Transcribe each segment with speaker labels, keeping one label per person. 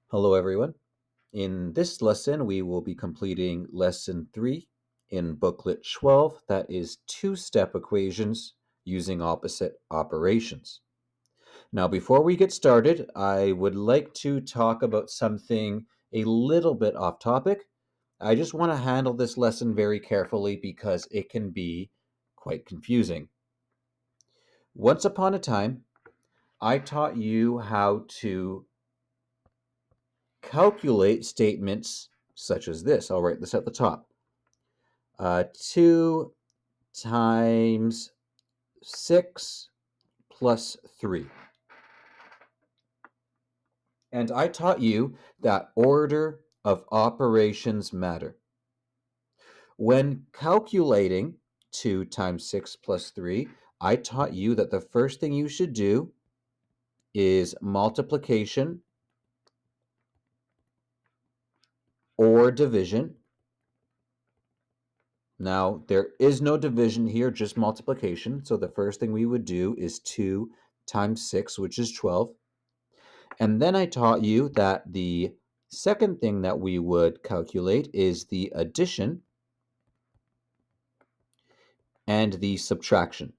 Speaker 1: Hello, everyone. In this lesson, we will be completing Lesson 3 in Booklet 12. That is two-step equations using opposite operations. Now, before we get started, I would like to talk about something a little bit off topic. I just want to handle this lesson very carefully because it can be quite confusing. Once upon a time, I taught you how to calculate statements such as this. I'll write this at the top. 2 times 6 plus 3. And I taught you that order of operations matter. When calculating 2 times 6 plus 3, I taught you that the first thing you should do is multiplication or division. Now, there is no division here, just multiplication. So the first thing we would do is 2 times 6, which is 12. And then I taught you that the second thing that we would calculate is the addition and the subtraction.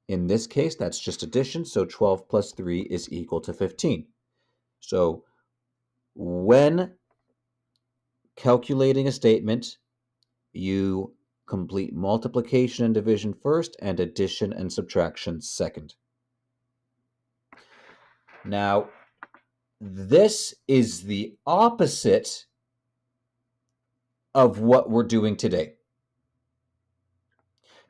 Speaker 1: In this case, that's just addition, so 12 plus 3 is equal to 15. So when calculating a statement, you complete multiplication and division first and addition and subtraction second. Now, this is the opposite of what we're doing today.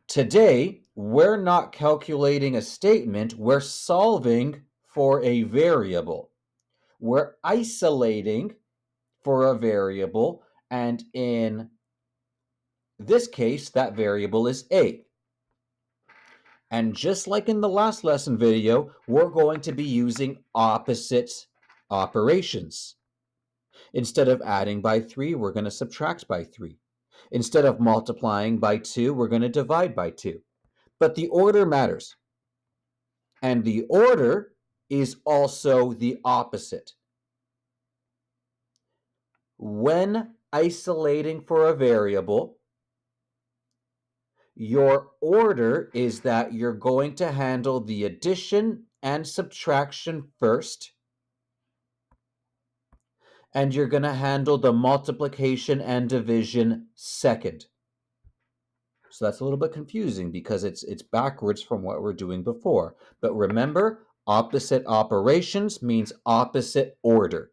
Speaker 1: Today, we're not calculating a statement, we're solving for a variable. We're isolating for a variable, and in this case, that variable is A. And just like in the last lesson video, we're going to be using opposite operations. Instead of adding by 3, we're going to subtract by 3. Instead of multiplying by 2, we're going to divide by 2. But the order matters. And the order is also the opposite. When isolating for a variable, your order is that you're going to handle the addition and subtraction first, and you're going to handle the multiplication and division second. So that's a little bit confusing because it's backwards from what we're doing before. But remember, opposite operations means opposite order.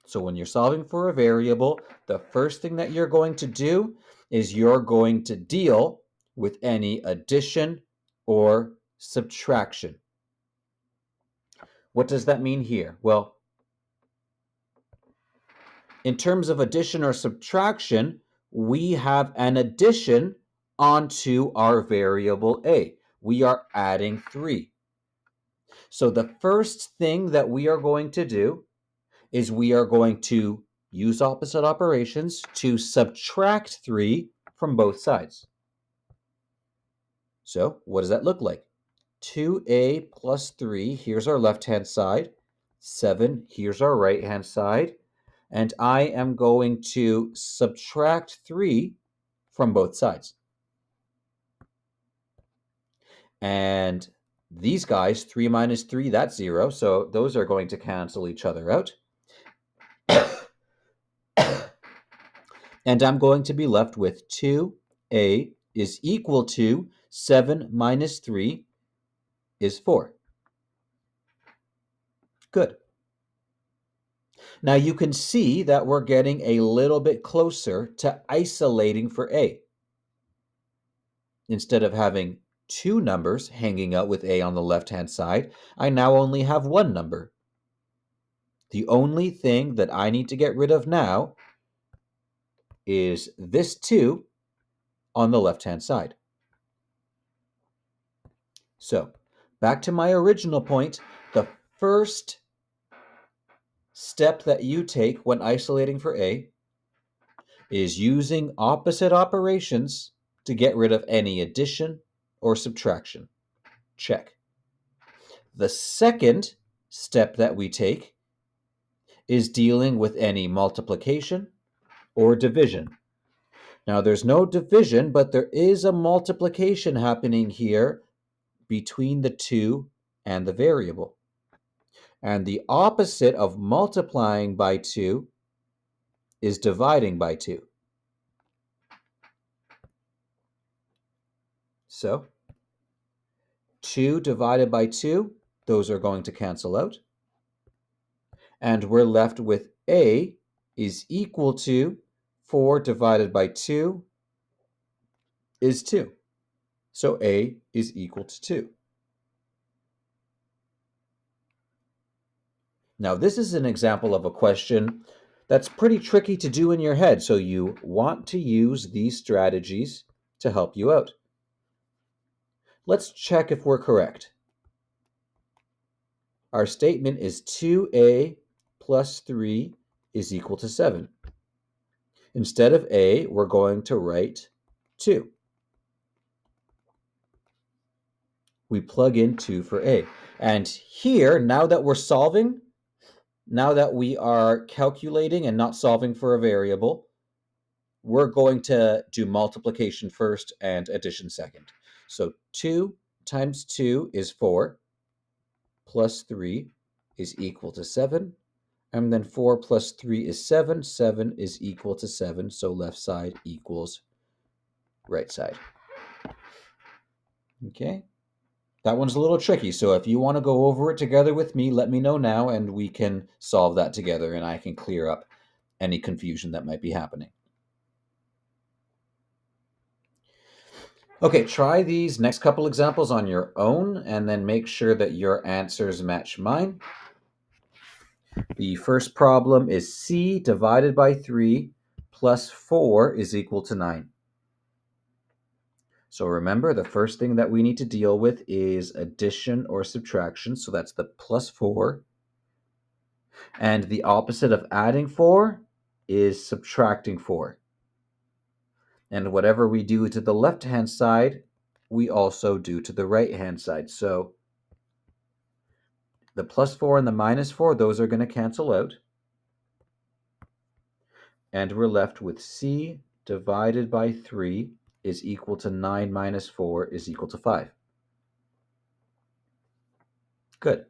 Speaker 1: So when you're solving for a variable, the first thing that you're going to do is you're going to deal with any addition or subtraction. What does that mean here? Well, in terms of addition or subtraction, we have an addition onto our variable A. We are adding 3. So the first thing that we are going to do is we are going to use opposite operations to subtract 3 from both sides. So what does that look like? 2a plus 3, here's our left-hand side. 7, here's our right-hand side. And I am going to subtract 3 from both sides. And these guys, 3 minus 3, that's 0. So those are going to cancel each other out. And I'm going to be left with 2a is equal to 7 minus 3 is 4. Good. Now you can see that we're getting a little bit closer to isolating for a. Instead of having 2 numbers hanging out with a on the left-hand side, I now only have 1 number. The only thing that I need to get rid of now is this 2 on the left-hand side. So, back to my original point, the first step that you take when isolating for a is using opposite operations to get rid of any addition or subtraction. Check. The second step that we take is dealing with any multiplication or division. Now, there's no division, but there is a multiplication happening here between the 2 and the variable. And the opposite of multiplying by 2 is dividing by 2. So 2 divided by 2, those are going to cancel out. And we're left with a is equal to 4 divided by 2 is 2. So a is equal to 2. Now, this is an example of a question that's pretty tricky to do in your head, so you want to use these strategies to help you out. Let's check if we're correct. Our statement is 2a plus 3 is equal to 7. Instead of a, we're going to write 2. We plug in 2 for a. And here, now that we're solving, now that we are calculating and not solving for a variable, we're going to do multiplication first and addition second. So 2 times 2 is 4, plus 3 is equal to 7. And then 4 plus 3 is 7. 7 is equal to 7, so left side equals right side. Okay? That one's a little tricky, so if you want to go over it together with me, let me know now, and we can solve that together, and I can clear up any confusion that might be happening. Okay, try these next couple examples on your own, and then make sure that your answers match mine. The first problem is c divided by 3 plus 4 is equal to 9. So remember, the first thing that we need to deal with is addition or subtraction. So that's the plus 4. And the opposite of adding 4 is subtracting 4. And whatever we do to the left-hand side, we also do to the right-hand side. So the plus 4 and the minus 4, those are going to cancel out. And we're left with c divided by 3 is equal to 9 minus 4 is equal to 5. Good.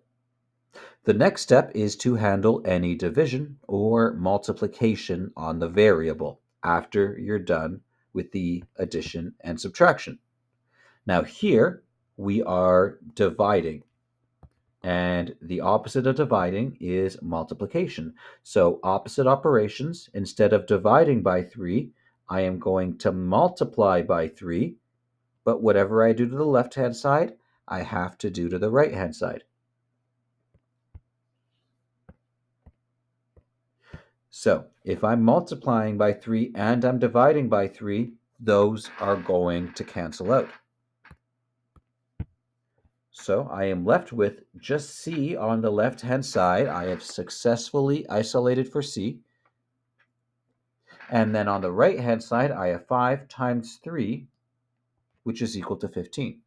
Speaker 1: The next step is to handle any division or multiplication on the variable after you're done with the addition and subtraction. Now here we are dividing, and the opposite of dividing is multiplication. So opposite operations, instead of dividing by 3, I am going to multiply by 3, but whatever I do to the left-hand side, I have to do to the right-hand side. So if I'm multiplying by 3 and I'm dividing by 3, those are going to cancel out. So I am left with just c on the left-hand side. I have successfully isolated for c. And then on the right-hand side, I have 5 times 3, which is equal to 15.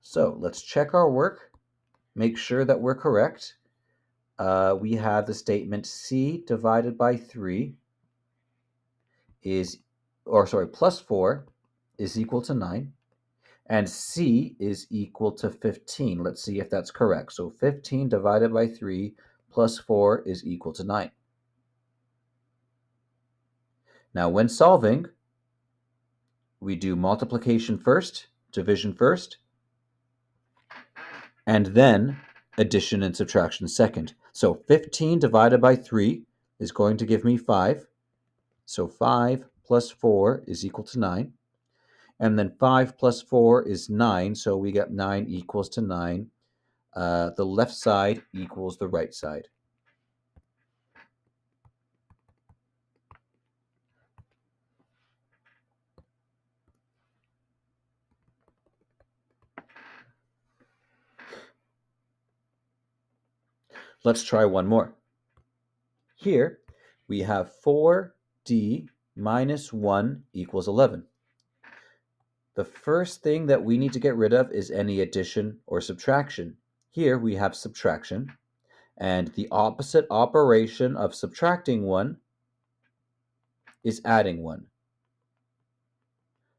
Speaker 1: So let's check our work, make sure that we're correct. We have the statement c divided by 3 plus 4 is equal to 9. And c is equal to 15. Let's see if that's correct. So 15 divided by 3 plus 4 is equal to 9. Now, when solving, we do multiplication first, division first, and then addition and subtraction second. So 15 divided by 3 is going to give me 5. So 5 plus 4 is equal to 9. And then 5 plus 4 is 9, so we get 9 equals to 9. The left side equals the right side. Let's try one more. Here, we have 4d minus 1 equals 11. The first thing that we need to get rid of is any addition or subtraction. Here we have subtraction, and the opposite operation of subtracting 1 is adding 1.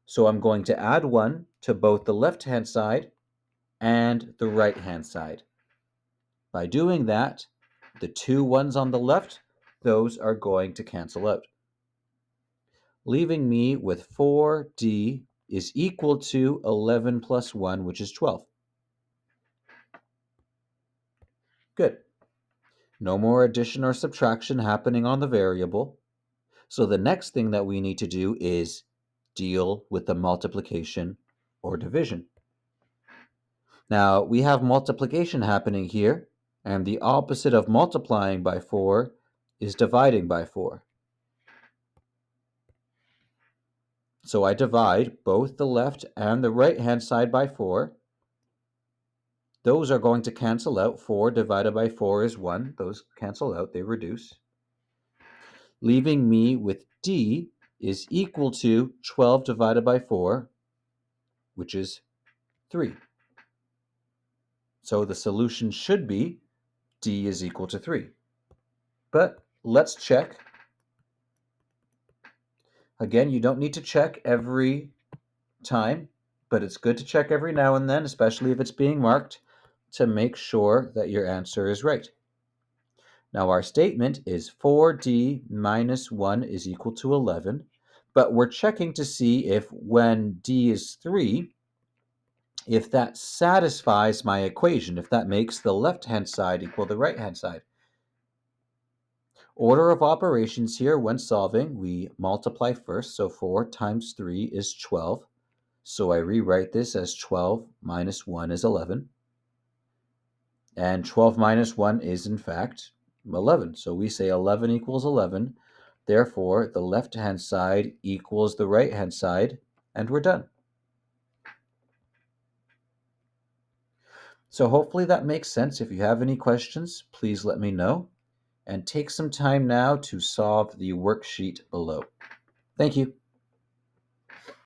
Speaker 1: So I'm going to add 1 to both the left-hand side and the right-hand side. By doing that, the 2 1s on the left, those are going to cancel out, leaving me with 4d is equal to 11 plus 1, which is 12. Good. No more addition or subtraction happening on the variable. So the next thing that we need to do is deal with the multiplication or division. Now, we have multiplication happening here, and the opposite of multiplying by 4 is dividing by 4. So I divide both the left and the right-hand side by 4. Those are going to cancel out. 4 divided by 4 is 1. Those cancel out, they reduce. Leaving me with d is equal to 12 divided by 4, which is 3. So the solution should be d is equal to 3. But let's check. Again, you don't need to check every time, but it's good to check every now and then, especially if it's being marked, to make sure that your answer is right. Now our statement is 4d minus 1 is equal to 11, but we're checking to see if when d is 3, if that satisfies my equation, if that makes the left-hand side equal the right-hand side. Order of operations here when solving, we multiply first, so 4 times 3 is 12. So I rewrite this as 12 minus 1 is 11. And 12 minus 1 is, in fact, 11. So we say 11 equals 11. Therefore, the left-hand side equals the right-hand side, and we're done. So hopefully that makes sense. If you have any questions, please let me know. And take some time now to solve the worksheet below. Thank you.